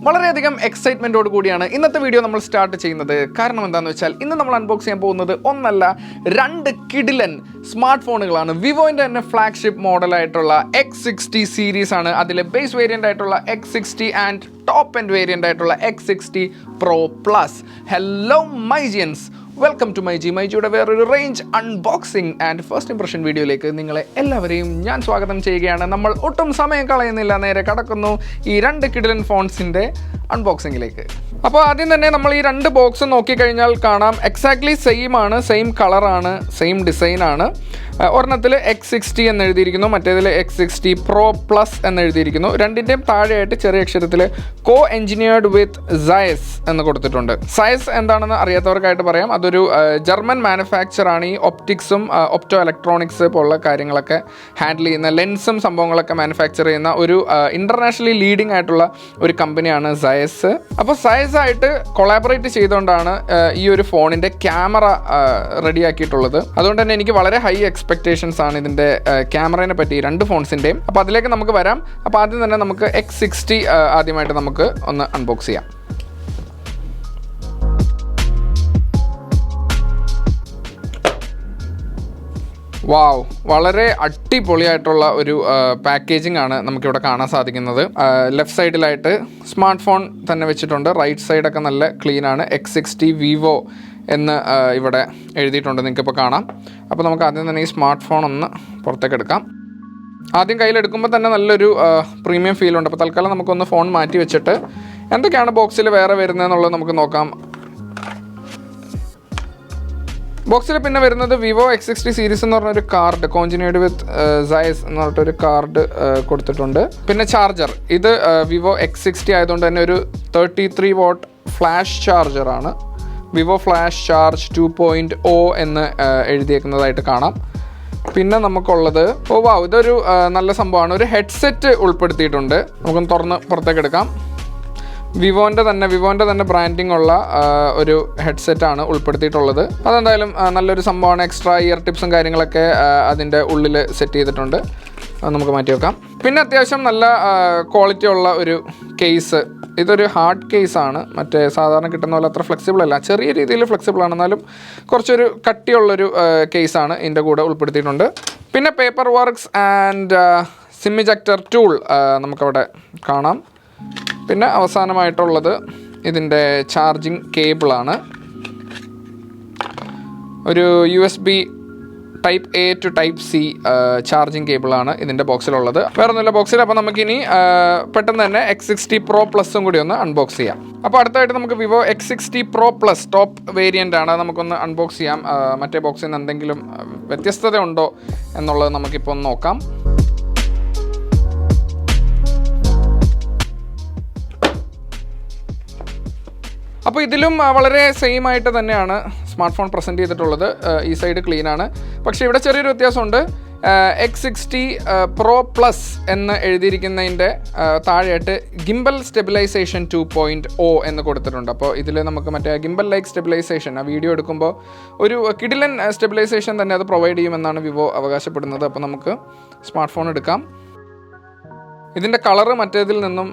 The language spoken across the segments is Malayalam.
വളരെയധികം എക്സൈറ്റ്മെൻറ്റോട് കൂടിയാണ് ഇന്നത്തെ വീഡിയോ നമ്മൾ സ്റ്റാർട്ട് ചെയ്യുന്നത്. കാരണം എന്താണെന്ന് വെച്ചാൽ ഇന്ന് നമ്മൾ അൺബോക്സ് ചെയ്യാൻ പോകുന്നത് ഒന്നല്ല രണ്ട് കിടിലൻ സ്മാർട്ട് ഫോണുകളാണ്. വിവോൻ്റെ തന്നെ ഫ്ലാഗ്ഷിപ്പ് മോഡലായിട്ടുള്ള X60 സീരീസ് ആണ്. അതിലെ ബേസ് വേരിയൻ്റ് ആയിട്ടുള്ള X60 and top end variant ആയിട്ടുള്ള X60 Pro Plus. ഹലോ മൈജിയൻസ്, വെൽക്കം ടു മൈജിയുടെ വേറൊരു range unboxing and first impression വീഡിയോയിലേക്ക് നിങ്ങളെ എല്ലാവരെയും ഞാൻ സ്വാഗതം ചെയ്യുകയാണ്. നമ്മൾ ഒട്ടും സമയം കളയുന്നില്ല, നേരെ കടക്കുന്നു ഈ രണ്ട് കിടിലൻ ഫോൺസിൻ്റെ അൺബോക്സിങ്ങിലേക്ക്. അപ്പോൾ ആദ്യം തന്നെ നമ്മൾ ഈ രണ്ട് ബോക്സ് നോക്കിക്കഴിഞ്ഞാൽ കാണാം എക്സാക്ട്ലി സെയിം ആണ്, സെയിം കളറാണ്, സെയിം ഡിസൈനാണ്. ഒരെണ്ണത്തിൽ X60 എന്ന് എഴുതിയിരിക്കുന്നു, മറ്റേതിൽ X60 Pro Plus എന്ന് എഴുതിയിരിക്കുന്നു. രണ്ടിൻ്റെയും താഴെയായിട്ട് ചെറിയ അക്ഷരത്തിൽ കോ എഞ്ചിനീയർഡ് വിത്ത് സയസ് എന്ന് കൊടുത്തിട്ടുണ്ട്. സയസ് എന്താണെന്ന് അറിയാത്തവർക്കായിട്ട് പറയാം, അതൊരു ജർമ്മൻ മാനുഫാക്ചർ ആണ്. ഈ ഒപ്റ്റിക്സും ഒപ്റ്റോ ഇലക്ട്രോണിക്സ് പോലുള്ള കാര്യങ്ങളൊക്കെ ഹാൻഡിൽ ചെയ്യുന്ന ലെൻസും സംഭവങ്ങളൊക്കെ മാനുഫാക്ചർ ചെയ്യുന്ന ഒരു ഇൻ്റർനാഷണലി ലീഡിംഗ് ആയിട്ടുള്ള ഒരു കമ്പനിയാണ് സയസ്. അപ്പോൾ സയസ് ആയിട്ട് കൊളാബറേറ്റ് ചെയ്തുകൊണ്ടാണ് ഈ ഒരു ഫോണിൻ്റെ ക്യാമറ റെഡിയാക്കിയിട്ടുള്ളത്. അതുകൊണ്ട് തന്നെ എനിക്ക് വളരെ ഹൈ എക്സ്പെക്ടേഷൻസ് ആണ് ഇതിൻ്റെ ക്യാമറയെ പറ്റി രണ്ട് ഫോൺസിൻ്റെയും. അപ്പോൾ അതിലേക്ക് നമുക്ക് വരാം. അപ്പോൾ ആദ്യം തന്നെ നമുക്ക് X60 ആദ്യമായിട്ട് നമുക്ക് ഒന്ന് അൺബോക്സ് ചെയ്യാം. വാവ്, വളരെ അടിപൊളിയായിട്ടുള്ള ഒരു പാക്കേജിംഗ് ആണ് നമുക്കിവിടെ കാണാൻ സാധിക്കുന്നത്. ലെഫ്റ്റ് സൈഡിലായിട്ട് സ്മാർട്ട് ഫോൺ തന്നെ വെച്ചിട്ടുണ്ട്, റൈറ്റ് സൈഡൊക്കെ നല്ല ക്ലീനാണ്. X60 Vivo എന്ന് ഇവിടെ എഴുതിയിട്ടുണ്ട്, നിങ്ങൾക്കിപ്പോൾ കാണാം. അപ്പോൾ നമുക്ക് ആദ്യം തന്നെ ഈ സ്മാർട്ട് ഫോൺ ഒന്ന് പുറത്തേക്ക് എടുക്കാം. ആദ്യം കയ്യിലെടുക്കുമ്പോൾ തന്നെ നല്ലൊരു പ്രീമിയം ഫീലുണ്ട്. അപ്പോൾ തൽക്കാലം നമുക്കൊന്ന് ഫോൺ മാറ്റി വെച്ചിട്ട് എന്തൊക്കെയാണ് ബോക്സിൽ വേറെ വരുന്നതെന്നുള്ളത് നമുക്ക് നോക്കാം. ബോക്സിൽ പിന്നെ വരുന്നത് Vivo X60 സീരീസ് എന്ന് പറഞ്ഞൊരു കാർഡ്, കോഞ്ചിനേഡ് വിത്ത് സയസ് എന്ന് പറഞ്ഞിട്ടൊരു കാർഡ് കൊടുത്തിട്ടുണ്ട്. പിന്നെ ചാർജർ, ഇത് Vivo X60 ആയതുകൊണ്ട് തന്നെ ഒരു 33 വാട്ട് ഫ്ലാഷ് ചാർജറാണ്. Vivo ഫ്ലാഷ് ചാർജ് 2.0 എന്ന് എഴുതിയേക്കുന്നതായിട്ട് കാണാം. പിന്നെ നമുക്കുള്ളത് ഇതൊരു നല്ല സംഭവമാണ്, ഒരു ഹെഡ്സെറ്റ് ഉൾപ്പെടുത്തിയിട്ടുണ്ട്. നമുക്കൊന്ന് തുറന്ന് പുറത്തേക്ക് എടുക്കാം. വിവോൻ്റെ തന്നെ ബ്രാൻഡിങ് ഉള്ള ഒരു ഹെഡ്സെറ്റാണ് ഉൾപ്പെടുത്തിയിട്ടുള്ളത്. അതെന്തായാലും നല്ലൊരു സംഭവമാണ്. എക്സ്ട്രാ ഇയർ ടിപ്സും കാര്യങ്ങളൊക്കെ അതിൻ്റെ ഉള്ളിൽ സെറ്റ് ചെയ്തിട്ടുണ്ട്. അത് നമുക്ക് മാറ്റി വെക്കാം. പിന്നെ അത്യാവശ്യം നല്ല ക്വാളിറ്റി ഉള്ള ഒരു കേസ്. ഇതൊരു ഹാർഡ് കേസാണ്, മറ്റേ സാധാരണ കിട്ടുന്ന പോലെ അത്ര ഫ്ലെക്സിബിൾ അല്ല, ചെറിയ രീതിയിൽ ഫ്ലെക്സിബിൾ ആണ്, എന്നാലും കുറച്ചൊരു കട്ടിയുള്ളൊരു കേസാണ് ഇതിൻ്റെ കൂടെ ഉൾപ്പെടുത്തിയിട്ടുണ്ട്. പിന്നെ paper works and SIM ejector tool നമുക്കവിടെ കാണാം. പിന്നെ അവസാനമായിട്ടുള്ളത് ഇതിൻ്റെ ചാർജിങ് കേബിളാണ്. ഒരു USB Type A to Type C charging കേബിളാണ് ഇതിൻ്റെ ബോക്സിലുള്ളത്. വേറെ ഒന്നുമില്ല ബോക്സിൽ. അപ്പോൾ നമുക്കിനി പെട്ടെന്ന് തന്നെ X60 Pro Plusഉം കൂടി ഒന്ന് അൺബോക്സ് ചെയ്യാം. അപ്പോൾ അടുത്തായിട്ട് നമുക്ക് Vivo X60 Pro Plus top variant ആണ്, നമുക്കൊന്ന് അൺബോക്സ് ചെയ്യാം. മറ്റേ ബോക്സിൽ നിന്ന് എന്തെങ്കിലും വ്യത്യസ്തത ഉണ്ടോ എന്നുള്ളത് നമുക്കിപ്പോൾ ഒന്ന് നോക്കാം. അപ്പോൾ ഇതിലും വളരെ സെയിം ആയിട്ട് തന്നെയാണ് സ്മാർട്ട് ഫോൺ പ്രസൻറ്റ് ചെയ്തിട്ടുള്ളത്. ഈ സൈഡ് ക്ലീനാണ്, പക്ഷേ ഇവിടെ ചെറിയൊരു വ്യത്യാസമുണ്ട്. X60 Pro Plus എന്ന് എഴുതിയിരിക്കുന്നതിൻ്റെ താഴെയായിട്ട് ഗിംബൽ സ്റ്റെബിലൈസേഷൻ 2.0 എന്ന് കൊടുത്തിട്ടുണ്ട്. അപ്പോൾ ഇതിൽ നമുക്ക് മറ്റേ ഗിംബൽ ലൈക്ക് സ്റ്റെബിലൈസേഷൻ, ആ വീഡിയോ എടുക്കുമ്പോൾ ഒരു കിടിലൻ സ്റ്റെബിലൈസേഷൻ തന്നെ അത് പ്രൊവൈഡ് ചെയ്യുമെന്നാണ് വിവോ അവകാശപ്പെടുന്നത്. അപ്പോൾ നമുക്ക് സ്മാർട്ട് ഫോൺ എടുക്കാം. ഇതിൻ്റെ കളറ് മറ്റേതിൽ നിന്നും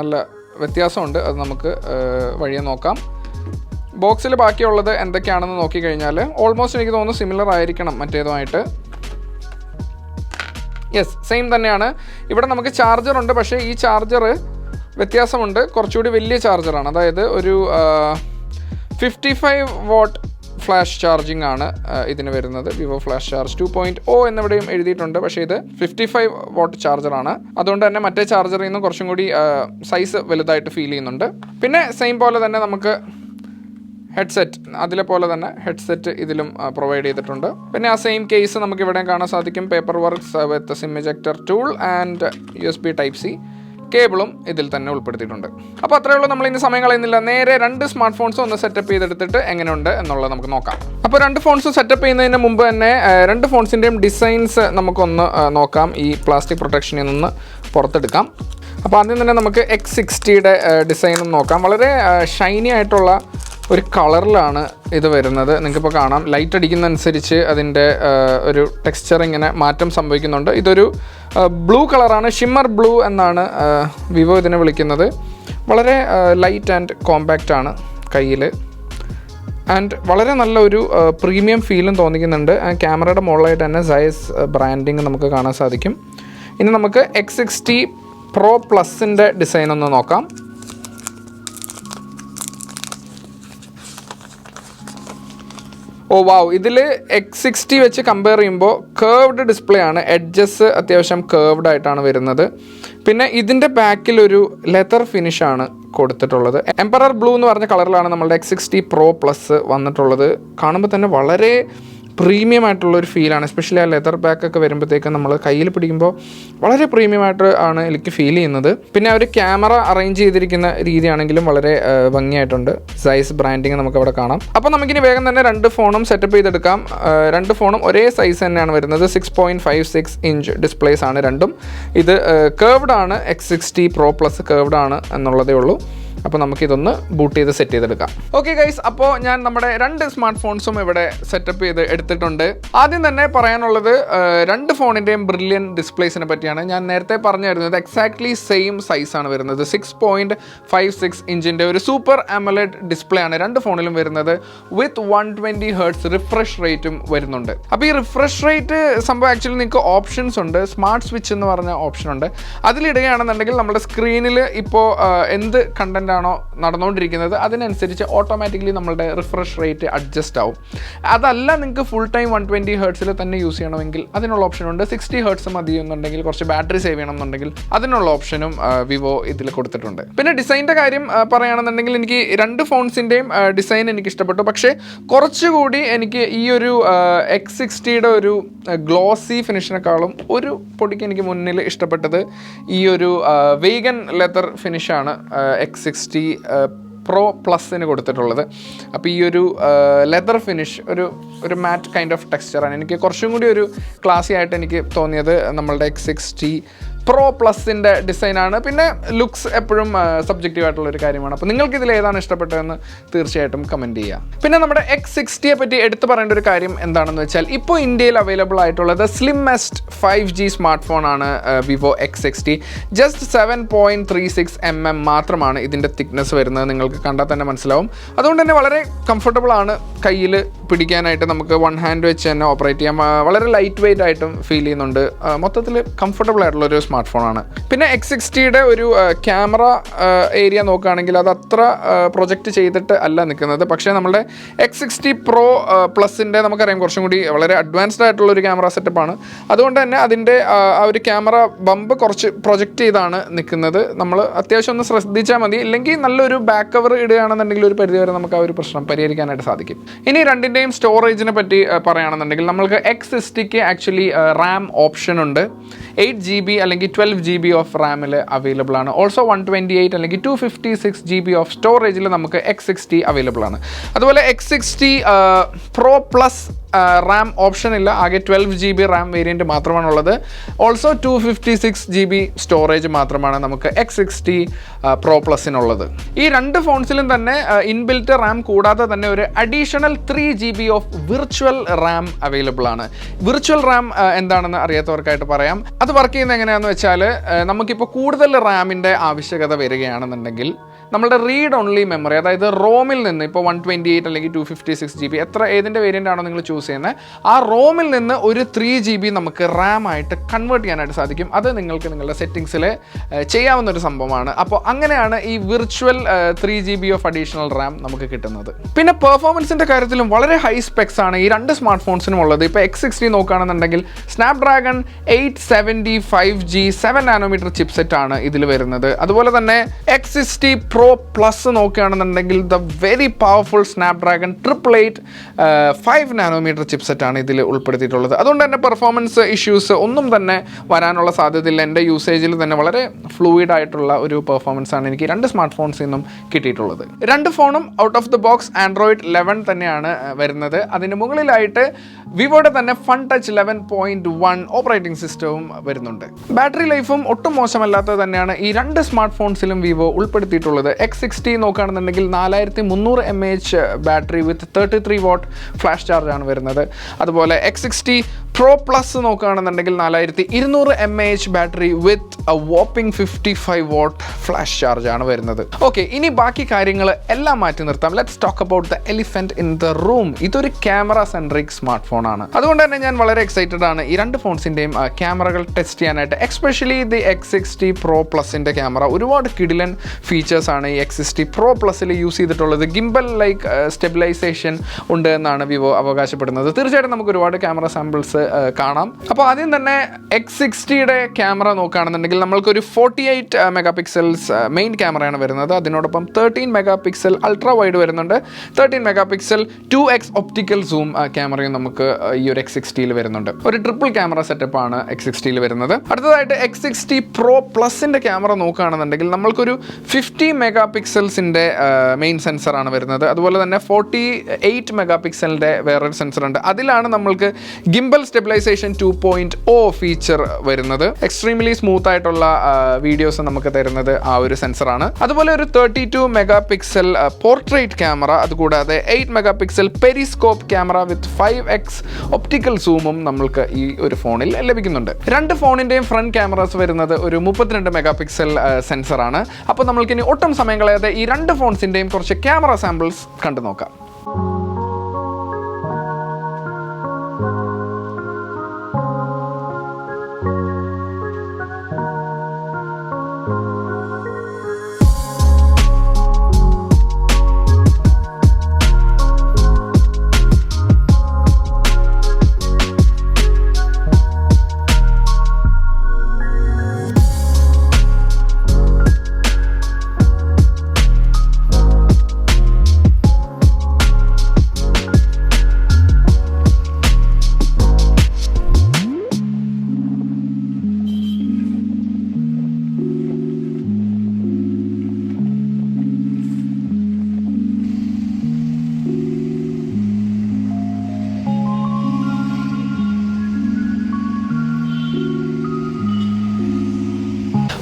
നല്ല വ്യത്യാസമുണ്ട്, അത് നമുക്ക് വഴിയെ നോക്കാം. ബോക്സിൽ ബാക്കിയുള്ളത് എന്തൊക്കെയാണെന്ന് നോക്കിക്കഴിഞ്ഞാൽ ഓൾമോസ്റ്റ് എനിക്ക് തോന്നുന്നു സിമിലർ ആയിരിക്കണം മറ്റേതുമായിട്ട്. യെസ്, സെയിം തന്നെയാണ്. ഇവിടെ നമുക്ക് ചാർജറുണ്ട്, പക്ഷേ ഈ ചാർജർ വ്യത്യാസമുണ്ട്, കുറച്ചുകൂടി വലിയ ചാർജറാണ്. അതായത് ഒരു 55 വാട്ട് ഫ്ലാഷ് ചാർജിങ് ആണ് ഇതിന് വരുന്നത്. വിവോ ഫ്ലാഷ് ചാർജ് 2.0 എന്നിവിടെയും എഴുതിയിട്ടുണ്ട്, പക്ഷേ ഇത് 55 വാട്ട് ചാർജറാണ്. അതുകൊണ്ട് തന്നെ മറ്റേ ചാർജറിൽ നിന്ന് കുറച്ചും കൂടി സൈസ് വലുതായിട്ട് ഫീൽ ചെയ്യുന്നുണ്ട്. പിന്നെ സെയിം പോലെ തന്നെ നമുക്ക് ഹെഡ്സെറ്റ്, അതിലെ പോലെ തന്നെ ഹെഡ്സെറ്റ് ഇതിലും പ്രൊവൈഡ് ചെയ്തിട്ടുണ്ട്. പിന്നെ ആ സെയിം കേസ് നമുക്ക് ഇവിടെ കാണാൻ സാധിക്കും. Paper works with SIM ejector tool and USB Type C കേബിളും ഇതിൽ തന്നെ ഉൾപ്പെടുത്തിയിട്ടുണ്ട്. അപ്പോൾ അത്രയേ ഉള്ളൂ, നമ്മൾ ഇനി സമയം കളയുന്നില്ല, നേരെ രണ്ട് സ്മാർട്ട് ഫോൺസും ഒന്ന് സെറ്റപ്പ് ചെയ്തെടുത്തിട്ട് എങ്ങനെയുണ്ട് എന്നുള്ളത് നമുക്ക് നോക്കാം. അപ്പോൾ രണ്ട് ഫോൺസും സെറ്റപ്പ് ചെയ്യുന്നതിന് മുമ്പ് തന്നെ രണ്ട് ഫോൺസിൻ്റെയും ഡിസൈൻസ് നമുക്കൊന്ന് നോക്കാം. ഈ പ്ലാസ്റ്റിക് പ്രൊട്ടക്ഷനിൽ നിന്ന് പുറത്തെടുക്കാം. അപ്പോൾ ആദ്യം തന്നെ നമുക്ക് X60യുടെ ഡിസൈനും നോക്കാം. വളരെ ഷൈനി ആയിട്ടുള്ള ഒരു കളറിലാണ് ഇത് വരുന്നത്. നിങ്ങൾക്കിപ്പോൾ കാണാം, ലൈറ്റ് അടിക്കുന്നതനുസരിച്ച് അതിൻ്റെ ഒരു ടെക്സ്ചർ ഇങ്ങനെ മാറ്റം സംഭവിക്കുന്നുണ്ട്. ഇതൊരു ബ്ലൂ കളറാണ്, ഷിമ്മർ ബ്ലൂ എന്നാണ് വിവോ ഇതിനെ വിളിക്കുന്നത്. വളരെ ലൈറ്റ് ആൻഡ് കോമ്പാക്റ്റ് ആണ് കയ്യിൽ. ആൻഡ് വളരെ നല്ലൊരു പ്രീമിയം ഫീലും തോന്നിക്കുന്നുണ്ട്. ക്യാമറയുടെ മുകളിലായിട്ട് തന്നെ സൈസ് ബ്രാൻഡിങ് നമുക്ക് കാണാൻ സാധിക്കും. ഇനി നമുക്ക് X60 Pro Plusൻ്റെ ഡിസൈൻ ഒന്ന് നോക്കാം. വാവ്, ഇതിൽ X60 വെച്ച് കമ്പയർ ചെയ്യുമ്പോൾ കേർവ്ഡ് ഡിസ്പ്ലേ ആണ്. എഡ്ജസ് അത്യാവശ്യം കേർവ്ഡ് ആയിട്ടാണ് വരുന്നത്. പിന്നെ ഇതിൻ്റെ ബാക്കിലൊരു ലെതർ ഫിനിഷാണ് കൊടുത്തിട്ടുള്ളത്. എംപറർ ബ്ലൂ എന്ന് പറഞ്ഞ കളറിലാണ് നമ്മളുടെ X60 Pro Plus വന്നിട്ടുള്ളത്. കാണുമ്പോൾ തന്നെ വളരെ പ്രീമിയം ആയിട്ടുള്ളൊരു ഫീലാണ്. എസ്പെഷ്യലി ആ ലെതർ ബാക്കൊക്കെ വരുമ്പോഴത്തേക്കും നമ്മൾ കയ്യിൽ പിടിക്കുമ്പോൾ വളരെ പ്രീമിയമായിട്ട് ആണ് എനിക്ക് ഫീൽ ചെയ്യുന്നത്. പിന്നെ അവർ ക്യാമറ അറേഞ്ച് ചെയ്തിരിക്കുന്ന രീതിയാണെങ്കിലും വളരെ ഭംഗിയായിട്ടുണ്ട്. സൈസ് ബ്രാൻഡിങ് നമുക്കവിടെ കാണാം. അപ്പോൾ നമുക്കിനി വേഗം തന്നെ രണ്ട് ഫോണും സെറ്റപ്പ് ചെയ്തെടുക്കാം. രണ്ട് ഫോണും ഒരേ സൈസ് തന്നെയാണ് വരുന്നത്. 6.56 ഇഞ്ച് ഡിസ്പ്ലേസ് ആണ് രണ്ടും. ഇത് കേർവ്ഡ് ആണ്. X60 Pro Plus കേർവ്ഡ് ആണ് എന്നുള്ളതേ ഉള്ളൂ. അപ്പോൾ നമുക്കിതൊന്ന് ബൂട്ട് ചെയ്ത് സെറ്റ് ചെയ്തെടുക്കാം. ഓക്കെ ഗൈസ്, അപ്പോൾ ഞാൻ നമ്മുടെ രണ്ട് സ്മാർട്ട് ഫോൺസും ഇവിടെ സെറ്റപ്പ് ചെയ്ത് എടുത്തിട്ടുണ്ട്. ആദ്യം തന്നെ പറയാനുള്ളത് രണ്ട് ഫോണിൻ്റെയും ബ്രില്യൻ ഡിസ്പ്ലേസിനെ പറ്റിയാണ്. ഞാൻ നേരത്തെ പറഞ്ഞു തരുന്നത് എക്സാക്ട്ലി സെയിം സൈസാണ് വരുന്നത്. 6.56 ഇഞ്ചിൻ്റെ ഒരു സൂപ്പർ AMOLED ഡിസ്പ്ലേ ആണ് രണ്ട് ഫോണിലും വരുന്നത്. വിത്ത് 120 Hz റിഫ്രഷ് റേറ്റും വരുന്നുണ്ട്. അപ്പോൾ ഈ റിഫ്രഷ് റേറ്റ് സംഭവം ആക്ച്വലി നിങ്ങൾക്ക് ഓപ്ഷൻസ് ഉണ്ട്. സ്മാർട്ട് സ്വിച്ച് എന്ന് പറഞ്ഞ ഓപ്ഷൻ ഉണ്ട്. അതിലിടുകയാണെന്നുണ്ടെങ്കിൽ നമ്മുടെ സ്ക്രീനിൽ ഇപ്പോൾ എന്ത് കണ്ടന്റ് ആണോ നടന്നുകൊണ്ടിരിക്കുന്നത് അതിനനുസരിച്ച് ഓട്ടോമാറ്റിക്കലി നമ്മളുടെ റിഫ്രഷ് റേറ്റ് അഡ്ജസ്റ്റ് ആവും. അതല്ല നിങ്ങൾക്ക് ഫുൾ ടൈം 120 Hz തന്നെ യൂസ് ചെയ്യണമെങ്കിൽ അതിനുള്ള ഓപ്ഷനുണ്ട്. 60 Hz മതി എന്നുണ്ടെങ്കിൽ, കുറച്ച് ബാറ്ററി സേവ് ചെയ്യണമെന്നുണ്ടെങ്കിൽ അതിനുള്ള ഓപ്ഷനും വിവോ ഇതിൽ കൊടുത്തിട്ടുണ്ട്. പിന്നെ ഡിസൈൻ്റെ കാര്യം പറയുകയാണെന്നുണ്ടെങ്കിൽ എനിക്ക് രണ്ട് ഫോൺസിൻ്റെയും ഡിസൈൻ എനിക്ക് ഇഷ്ടപ്പെട്ടു. പക്ഷേ കുറച്ചുകൂടി എനിക്ക് ഈ ഒരു X60യുടെ ഒരു ഗ്ലോസി ഫിനിഷിനേക്കാളും ഒരു പൊടിക്ക് എനിക്ക് മുന്നിൽ ഇഷ്ടപ്പെട്ടത് ഈ ഒരു വെയ്ഗൻ ലെതർ ഫിനിഷാണ് X60 Pro Plusന് കൊടുത്തിട്ടുള്ളത്. അപ്പോൾ ഈ ഒരു ലെതർ ഫിനിഷ് ഒരു മാറ്റ് കൈൻഡ് ഓഫ് ടെക്സ്ചറാണ്. എനിക്ക് കുറച്ചും കൂടി ഒരു ക്ലാസി ആയിട്ട് എനിക്ക് തോന്നിയത് നമ്മളുടെ X60 Pro Plusൻ്റെ ഡിസൈനാണ്. പിന്നെ ലുക്സ് എപ്പോഴും സബ്ജക്റ്റീവ് ആയിട്ടുള്ളൊരു കാര്യമാണ്. അപ്പോൾ നിങ്ങൾക്ക് ഇതിൽ ഏതാണ് ഇഷ്ടപ്പെട്ടതെന്ന് തീർച്ചയായിട്ടും കമൻറ്റ് ചെയ്യുക. പിന്നെ നമ്മുടെ X60യെ പറ്റി എടുത്തു പറയേണ്ട ഒരു കാര്യം എന്താണെന്ന് വെച്ചാൽ ഇപ്പോൾ ഇന്ത്യയിൽ അവൈലബിൾ ആയിട്ടുള്ളത് സ്ലിമ്മസ്റ്റ് 5G സ്മാർട്ട് ഫോണാണ് വിവോ X60. ജസ്റ്റ് 7.36 mm മാത്രമാണ് ഇതിൻ്റെ തിക്നെസ് വരുന്നത്. നിങ്ങൾക്ക് കണ്ടാൽ തന്നെ മനസ്സിലാവും. അതുകൊണ്ട് തന്നെ വളരെ കംഫർട്ടബിൾ ആണ് കയ്യിൽ പിടിക്കാനായിട്ട്. നമുക്ക് വൺ ഹാൻഡ് വെച്ച് തന്നെ ഓപ്പറേറ്റ് ചെയ്യാം. വളരെ ലൈറ്റ് വെയ്റ്റ് ആയിട്ടും ഫീൽ ചെയ്യുന്നുണ്ട്. മൊത്തത്തിൽ കംഫർട്ടബിൾ ആയിട്ടുള്ളൊരു സ്മാർട്ട് ഫോണാണ്. പിന്നെ X60യുടെ ഒരു ക്യാമറ ഏരിയ നോക്കുകയാണെങ്കിൽ അത് അത്ര പ്രൊജക്റ്റ് ചെയ്തിട്ട് അല്ല നിൽക്കുന്നത്. പക്ഷേ നമ്മുടെ X60 Pro Plusൻ്റെ നമുക്കറിയാം കുറച്ചും കൂടി വളരെ അഡ്വാൻസ്ഡ് ആയിട്ടുള്ളൊരു ക്യാമറ സെറ്റപ്പാണ്. അതുകൊണ്ട് തന്നെ അതിൻ്റെ ആ ഒരു ക്യാമറ ബമ്പ് കുറച്ച് പ്രൊജക്റ്റ് ചെയ്താണ് നിൽക്കുന്നത്. നമ്മൾ അത്യാവശ്യം ഒന്ന് ശ്രദ്ധിച്ചാൽ മതി. ഇല്ലെങ്കിൽ നല്ലൊരു ബാക്ക് കവർ ഇടുകയാണെന്നുണ്ടെങ്കിൽ ഒരു പരിധിവരെ നമുക്ക് ആ ഒരു പ്രശ്നം പരിഹരിക്കാനായിട്ട് സാധിക്കും. ഇനി രണ്ടിൻ്റെയും സ്റ്റോറേജിനെ പറ്റി പറയുകയാണെന്നുണ്ടെങ്കിൽ നമ്മൾക്ക് X60ക്ക് ആക്ച്വലി റാം ഓപ്ഷൻ ഉണ്ട്. 8GB അല്ലെങ്കിൽ 12GB ഓഫ് റാമിൽ അവൈലബിൾ ആണ്. ഓൾസോ 128 അല്ലെങ്കിൽ 256GB ഓഫ് സ്റ്റോറേജിൽ നമുക്ക് X60 അവൈലബിൾ ആണ്. അതുപോലെ X60 Pro Plus Ram option ഇല്ല. ആകെ 12GB റാം വേരിയൻറ്റ് മാത്രമാണുള്ളത്. ഓൾസോ 256GB സ്റ്റോറേജ് മാത്രമാണ് നമുക്ക് X60 Pro Plusനുള്ളത്. ഈ രണ്ട് ഫോൺസിലും തന്നെ ഇൻബിൽറ്റ് റാം കൂടാതെ തന്നെ ഒരു additional 3GB of virtual Ram available ആണ്. വിർച്വൽ റാം എന്താണെന്ന് അറിയാത്തവർക്കായിട്ട് പറയാം. അത് വർക്ക് ചെയ്യുന്നത് എങ്ങനെയാണെന്ന് വെച്ചാൽ നമുക്കിപ്പോൾ കൂടുതൽ റാമിൻ്റെ ആവശ്യകത വരികയാണെന്നുണ്ടെങ്കിൽ നമ്മളുടെ റീഡ് ഓൺലി മെമ്മറി, അതായത് റോമിൽ നിന്ന് ഇപ്പോൾ 128 അല്ലെങ്കിൽ 256GB ഏതിൻ്റെ വേരിയൻ്റ് ആണോ നിങ്ങൾ ചൂസ് ചെയ്യുന്നത്, ആ റോമിൽ നിന്ന് ഒരു 3GB നമുക്ക് റാം ആയിട്ട് കൺവേർട്ട് ചെയ്യാനായിട്ട് സാധിക്കും. അത് നിങ്ങൾക്ക് നിങ്ങളുടെ സെറ്റിങ്സിൽ ചെയ്യാവുന്ന ഒരു സംഭവമാണ്. അപ്പോൾ അങ്ങനെയാണ് ഈ virtual 3GB of additional Ram നമുക്ക് കിട്ടുന്നത്. പിന്നെ പെർഫോമൻസിൻ്റെ കാര്യത്തിലും വളരെ ഹൈ സ്പെക്സ് ആണ് ഈ രണ്ട് സ്മാർട്ട് ഫോൺസിനും ഉള്ളത്. ഇപ്പോൾ X60 നോക്കുകയാണെന്നുണ്ടെങ്കിൽ സ്നാപ്ഡ്രാഗൺ 875G 7nm ചിപ്സെറ്റ് ആണ് ഇതിൽ വരുന്നത്. അതുപോലെ തന്നെ X60 Pro Plus നോക്കുകയാണെന്നുണ്ടെങ്കിൽ the very powerful Snapdragon 888 5nm chipset ആണ് ഇതിൽ ഉൾപ്പെടുത്തിയിട്ടുള്ളത്. അതുകൊണ്ട് തന്നെ പെർഫോമൻസ് ഇഷ്യൂസ് ഒന്നും തന്നെ വരാനുള്ള സാധ്യതയില്ല. എൻ്റെ യൂസേജിൽ തന്നെ വളരെ ഫ്ലൂയിഡ് ആയിട്ടുള്ള ഒരു പെർഫോമൻസ് ആണ് എനിക്ക് രണ്ട് സ്മാർട്ട് ഫോൺസിൽ നിന്നും കിട്ടിയിട്ടുള്ളത്. രണ്ട് ഫോണും out of the box Android 11 തന്നെയാണ് വരുന്നത്. അതിന് മുകളിലായിട്ട് വിവോയുടെ തന്നെ ഫൺ ടച്ച് 11.1 ഓപ്പറേറ്റിംഗ് സിസ്റ്റവും വരുന്നുണ്ട്. ബാറ്ററി ലൈഫും ഒട്ടും മോശമല്ലാത്തത് തന്നെയാണ് ഈ രണ്ട് സ്മാർട്ട് ഫോൺസിലും വിവോ ഉൾപ്പെടുത്തിയിട്ടുള്ളത്. X60 നോക്കുകയാണെന്നുണ്ടെങ്കിൽ 4300 mAh battery with 33W flash charge ആണ് വരുന്നത്. അതുപോലെ X60 പ്രോ പ്ലസ് നോക്കുകയാണെന്നുണ്ടെങ്കിൽ 4200 mAh battery with a whopping 55 watt flash charge ആണ് വരുന്നത്. ഓക്കെ, ഇനി ബാക്കി കാര്യങ്ങൾ എല്ലാം മാറ്റി നിർത്താം. Let's talk about the elephant in the room. ഇതൊരു ക്യാമറ സെൻട്രിക് സ്മാർട്ട് ഫോൺ ആണ്. അതുകൊണ്ട് തന്നെ ഞാൻ വളരെ എക്സൈറ്റഡ് ആണ് ഈ രണ്ട് ഫോൺസിന്റെയും ക്യാമറകൾ ടെസ്റ്റ് ചെയ്യാനായിട്ട്. എക്സ്പെഷ്യലി ദി X60 Pro Plusന്റെ ക്യാമറ ഒരുപാട് കിടിലൻ ഫീച്ചേഴ്സ് ആണ് ഈ X60 Pro Plusൽ യൂസ് ചെയ്തിട്ടുള്ളത്. ഗിംബൽ ലൈക്ക് സ്റ്റെബിലൈസേഷൻ ഉണ്ട് എന്നാണ് വിവോ അവകാശപ്പെടുന്നത്. തീർച്ചയായിട്ടും നമുക്ക് ഒരുപാട് ക്യാമറ സാമ്പിൾസ് കാണാം. അപ്പോൾ ആദ്യം തന്നെ X60യുടെ ക്യാമറ നോക്കുകയാണെന്നുണ്ടെങ്കിൽ നമ്മൾക്കൊരു 48 മെഗാ പിക്സൽസ് മെയിൻ ക്യാമറയാണ് വരുന്നത്. അതിനോടൊപ്പം 13 മെഗാ പിക്സൽ അൾട്രാ വൈഡ് വരുന്നുണ്ട്. 13 mega pixel 2x optical zoom ക്യാമറയും നമുക്ക് ഈ ഒരു X60യിൽ വരുന്നുണ്ട്. ഒരു ട്രിപ്പിൾ ക്യാമറ സെറ്റപ്പ് ആണ് X60യിൽ വരുന്നത്. അടുത്തതായിട്ട് X60 Pro Plusന്റെ ക്യാമറ നോക്കുകയാണെന്നുണ്ടെങ്കിൽ നമ്മൾക്കൊരു 50 മെഗാ പിക്സൽസിൻ്റെ മെയിൻ സെൻസറാണ് വരുന്നത്. അതുപോലെ തന്നെ 48 മെഗാ പിക്സലിൻ്റെ വേറൊരു സെൻസർ ഉണ്ട്. അതിലാണ് നമ്മൾക്ക് ഗിംബൽ സ്റ്റെബിലൈസേഷൻ 2.0 ഫീച്ചർ വരുന്നത്. എക്സ്ട്രീംലി സ്മൂത്ത് ആയിട്ടുള്ള വീഡിയോസ് നമുക്ക് തരുന്നത് ആ ഒരു സെൻസറാണ്. അതുപോലെ ഒരു 32 മെഗാ പിക്സൽ പോർട്രേറ്റ് ക്യാമറ, അതുകൂടാതെ 8 mega pixel periscope camera with 5x optical സൂമും നമ്മൾക്ക് ഈ ഒരു ഫോണിൽ ലഭിക്കുന്നുണ്ട്. രണ്ട് ഫോണിൻ്റെയും ഫ്രണ്ട് ക്യാമറാസ് വരുന്നത് ഒരു 32 മെഗാ പിക്സൽ സെൻസറാണ്. അപ്പോൾ നമ്മൾക്കിനി ഒട്ടും സമയം കളയാതെ ഈ രണ്ട് ഫോൺസിൻ്റെയും കുറച്ച് ക്യാമറ സാമ്പിൾസ് കണ്ടു നോക്കാം.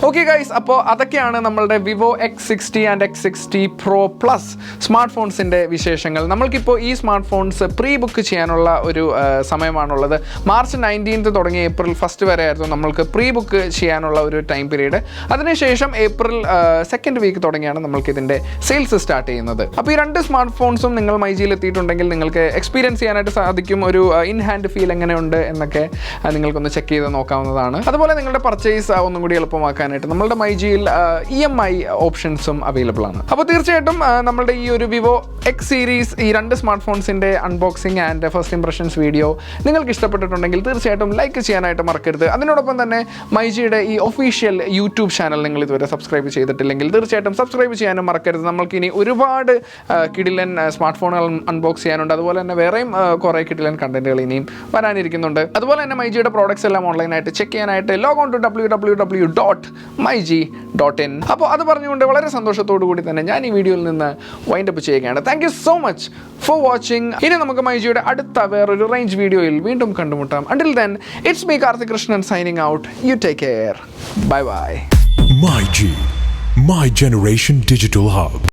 ഓക്കെ ഗൈസ്, അപ്പോൾ അതൊക്കെയാണ് നമ്മളുടെ Vivo X60 and X60 Pro Plus smart ഫോൺസിൻ്റെ വിശേഷങ്ങൾ. നമ്മൾക്കിപ്പോൾ ഈ സ്മാർട്ട് ഫോൺസ് പ്രീ ബുക്ക് ചെയ്യാനുള്ള ഒരു സമയമാണുള്ളത്. മാർച്ച് 19 തുടങ്ങി ഏപ്രിൽ 1 വരെ ആയിരുന്നു നമ്മൾക്ക് പ്രീ ബുക്ക് ചെയ്യാനുള്ള ഒരു ടൈം പീരീഡ്. അതിനുശേഷം ഏപ്രിൽ 2nd വീക്ക് തുടങ്ങിയാണ് നമ്മൾക്ക് ഇതിൻ്റെ സെയിൽസ് സ്റ്റാർട്ട് ചെയ്യുന്നത്. അപ്പോൾ ഈ രണ്ട് സ്മാർട്ട് ഫോൺസും നിങ്ങൾ മൈജിയിൽ എത്തിയിട്ടുണ്ടെങ്കിൽ നിങ്ങൾക്ക് എക്സ്പീരിയൻസ് ചെയ്യാനായിട്ട് സാധിക്കും. ഒരു ഇൻ ഹാൻഡ് ഫീൽ എങ്ങനെയുണ്ട് എന്നൊക്കെ നിങ്ങൾക്കൊന്ന് ചെക്ക് ചെയ്ത് നോക്കാവുന്നതാണ്. അതുപോലെ നിങ്ങളുടെ പർച്ചേസ് ഒന്നും കൂടി എളുപ്പമാക്കാനായിട്ട് നമ്മളുടെ മൈജിയിൽ EMI ഓപ്ഷൻസും അവൈലബിൾ ആണ്. അപ്പോൾ തീർച്ചയായിട്ടും നമ്മളുടെ ഈ ഒരു വിവോ X സീരീസ് ഈ രണ്ട് സ്മാർട്ട് ഫോൺസിൻ്റെ unboxing and first impressions video നിങ്ങൾക്ക് ഇഷ്ടപ്പെട്ടിട്ടുണ്ടെങ്കിൽ തീർച്ചയായിട്ടും ലൈക്ക് ചെയ്യാനായിട്ട് മറക്കരുത്. അതിനോടൊപ്പം തന്നെ മൈജിയുടെ ഈ ഒഫീഷ്യൽ യൂട്യൂബ് ചാനൽ നിങ്ങൾ ഇതുവരെ സബ്സ്ക്രൈബ് ചെയ്തിട്ടില്ലെങ്കിൽ തീർച്ചയായിട്ടും സബ്സ്ക്രൈബ് ചെയ്യാനും മറക്കരുത്. നമ്മൾക്കിനി ഒരുപാട് കിടിലൻ സ്മാർട്ട് ഫോണുകൾ അൺബോക്സ് ചെയ്യാനുണ്ട്. അതുപോലെ തന്നെ വേറെയും കുറേ കിടിലൻ കണ്ടന്റുകൾ ഇനിയും വരാനിരിക്കുന്നുണ്ട്. അതുപോലെ തന്നെ മൈജിയുടെ പ്രോഡക്ട്സ് എല്ലാം ഓൺലൈനായിട്ട് ചെക്ക് ചെയ്യാനായിട്ട് ലോഗ് ഓൺ ടു www.myg.in. അപ്പോൾ അത് പറഞ്ഞുകൊണ്ട് വളരെ സന്തോഷത്തോടു കൂടി തന്നെ ഞാൻ ഈ വീഡിയോയിൽ നിന്ന് വൈൻഡപ്പ് ചെയ്യുകയാണ്. Thank you so much for watching. ഇനി നമുക്ക് മൈജിയുടെ അടുത്ത വേറൊരു റേഞ്ച് വീഡിയോയിൽ വീണ്ടും കണ്ടുമുട്ടാം. Until then, it's me Karthik Krishnan signing out. You take care. Bye bye. MyG, My Generation Digital Hub.